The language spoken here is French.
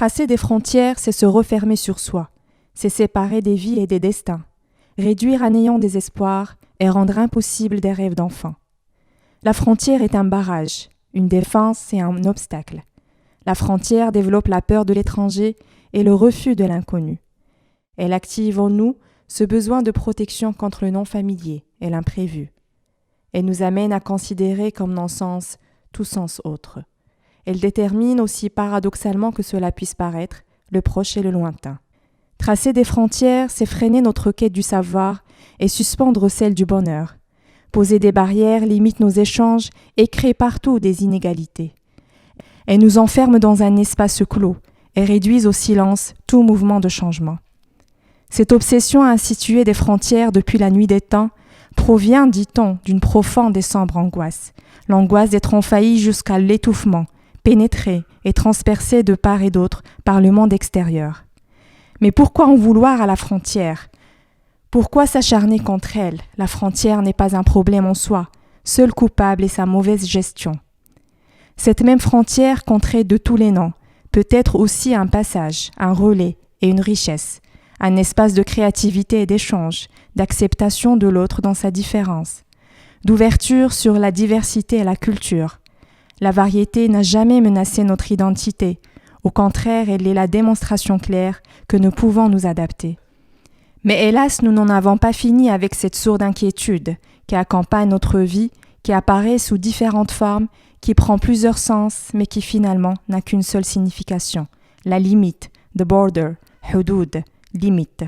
Tracer des frontières, c'est se refermer sur soi, c'est séparer des vies et des destins, réduire à néant des espoirs et rendre impossible des rêves d'enfants. La frontière est un barrage, une défense et un obstacle. La frontière développe la peur de l'étranger et le refus de l'inconnu. Elle active en nous ce besoin de protection contre le non-familier et l'imprévu. Elle nous amène à considérer comme non-sens tout sens autre. Elle détermine aussi paradoxalement que cela puisse paraître, le proche et le lointain. Tracer des frontières, c'est freiner notre quête du savoir et suspendre celle du bonheur. Poser des barrières limite nos échanges et crée partout des inégalités. Elles nous enferment dans un espace clos et réduisent au silence tout mouvement de changement. Cette obsession à instituer des frontières depuis la nuit des temps provient, dit-on, d'une profonde et sombre angoisse, l'angoisse d'être envahi jusqu'à l'étouffement, pénétré et transpercé de part et d'autre par le monde extérieur. Mais pourquoi en vouloir à la frontière ? Pourquoi s'acharner contre elle ? La frontière n'est pas un problème en soi, seul coupable est sa mauvaise gestion. Cette même frontière contrée de tous les noms peut être aussi un passage, un relais et une richesse, un espace de créativité et d'échange, d'acceptation de l'autre dans sa différence, d'ouverture sur la diversité et la culture. La variété n'a jamais menacé notre identité. Au contraire, elle est la démonstration claire que nous pouvons nous adapter. Mais hélas, nous n'en avons pas fini avec cette sourde inquiétude qui accompagne notre vie, qui apparaît sous différentes formes, qui prend plusieurs sens, mais qui finalement n'a qu'une seule signification, la limite, the border, hudud, limite.